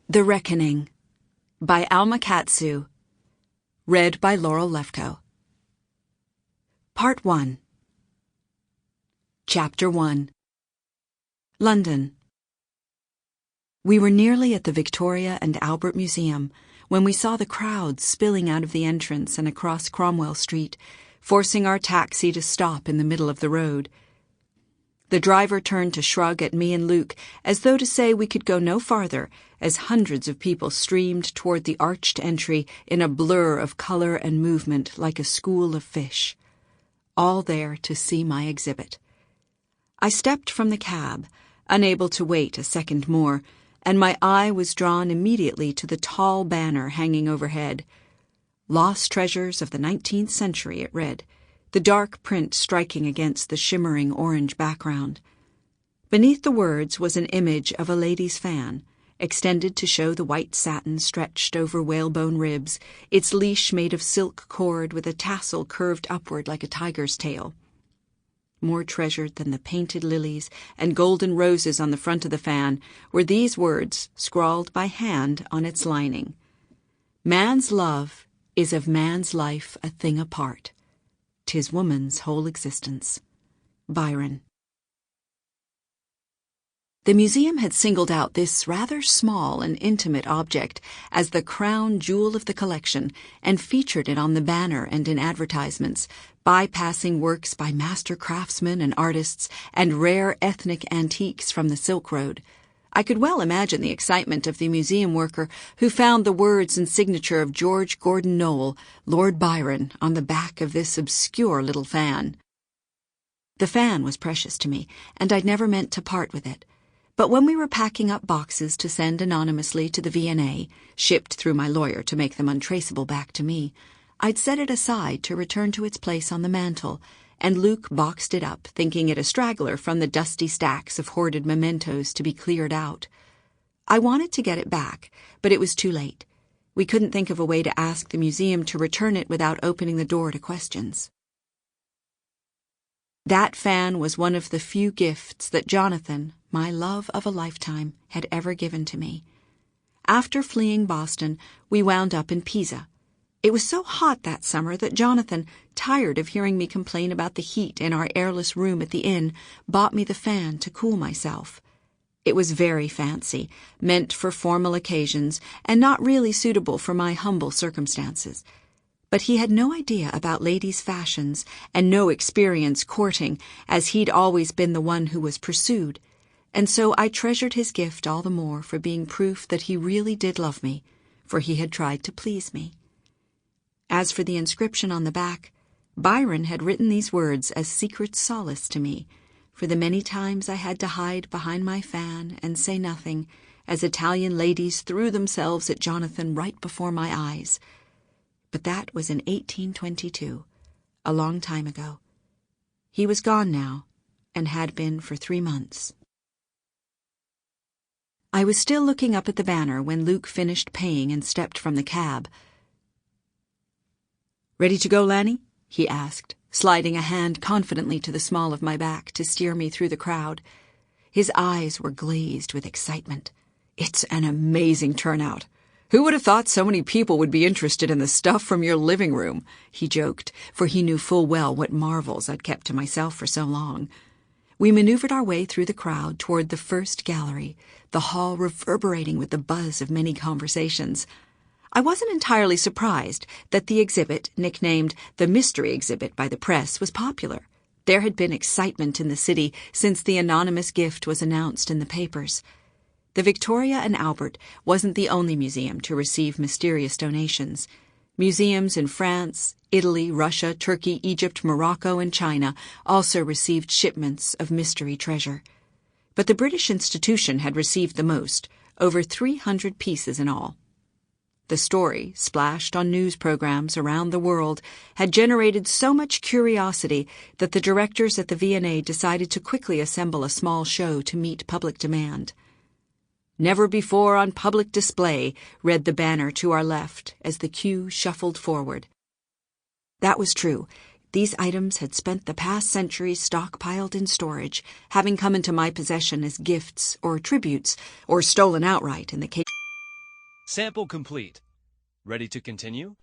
The Reckoning by Alma Katsu. Read by Laurel Lefkow. Part 1. Chapter 1. London. We were nearly at the Victoria and Albert Museum when we saw the crowd spilling out of the entrance and across Cromwell Street, forcing our taxi to stop in the middle of the road. The driver turned to shrug at me and Luke, as though to say we could go no farther, as hundreds of people streamed toward the arched entry in a blur of color and movement like a school of fish. All there to see my exhibit. I stepped from the cab, unable to wait a second more, and my eye was drawn immediately to the tall banner hanging overhead. Lost Treasures of the 19th Century, it read, the dark print striking against the shimmering orange background. Beneath the words was an image of a lady's fan, extended to show the white satin stretched over whalebone ribs, its leash made of silk cord with a tassel curved upward like a tiger's tail. More treasured than the painted lilies and golden roses on the front of the fan were these words scrawled by hand on its lining. Man's love is of man's life a thing apart. 'Tis woman's whole existence. Byron. The museum had singled out this rather small and intimate object as the crown jewel of the collection and featured it on the banner and in advertisements, bypassing works by master craftsmen and artists and rare ethnic antiques from the Silk Road. I could well imagine the excitement of the museum worker who found the words and signature of George Gordon Noel, Lord Byron, on the back of this obscure little fan. The fan was precious to me, and I'd never meant to part with it. But when we were packing up boxes to send anonymously to the V&A, shipped through my lawyer to make them untraceable back to me, I'd set it aside to return to its place on the mantel, and Luke boxed it up, thinking it a straggler from the dusty stacks of hoarded mementos to be cleared out. I wanted to get it back, but it was too late. We couldn't think of a way to ask the museum to return it without opening the door to questions. That fan was one of the few gifts that Jonathan, my love of a lifetime, had ever given to me. After fleeing Boston, we wound up in Pisa. It was so hot that summer that Jonathan, tired of hearing me complain about the heat in our airless room at the inn, bought me the fan to cool myself. It was very fancy, meant for formal occasions, and not really suitable for my humble circumstances. But he had no idea about ladies' fashions and no experience courting, as he'd always been the one who was pursued, and so I treasured his gift all the more for being proof that he really did love me, for he had tried to please me. As for the inscription on the back, Byron had written these words as secret solace to me, for the many times I had to hide behind my fan and say nothing, as Italian ladies threw themselves at Jonathan right before my eyes. But that was in 1822, a long time ago. He was gone now, and had been for 3 months. I was still looking up at the banner when Luke finished paying and stepped from the cab. "Ready to go, Lanny?" he asked, sliding a hand confidently to the small of my back to steer me through the crowd. His eyes were glazed with excitement. "It's an amazing turnout. Who would have thought so many people would be interested in the stuff from your living room?" he joked, for he knew full well what marvels I'd kept to myself for so long. We maneuvered our way through the crowd toward the first gallery, the hall reverberating with the buzz of many conversations. I wasn't entirely surprised that the exhibit, nicknamed the Mystery Exhibit by the press, was popular. There had been excitement in the city since the anonymous gift was announced in the papers. The Victoria and Albert wasn't the only museum to receive mysterious donations. Museums in France, Italy, Russia, Turkey, Egypt, Morocco, and China also received shipments of mystery treasure. But the British institution had received the most, over 300 pieces in all. The story, splashed on news programs around the world, had generated so much curiosity that the directors at the V&A decided to quickly assemble a small show to meet public demand. "Never before on public display," read the banner to our left as the queue shuffled forward. That was true. These items had spent the past century stockpiled in storage, having come into my possession as gifts or tributes, or stolen outright in the case. Sample complete. Ready to continue?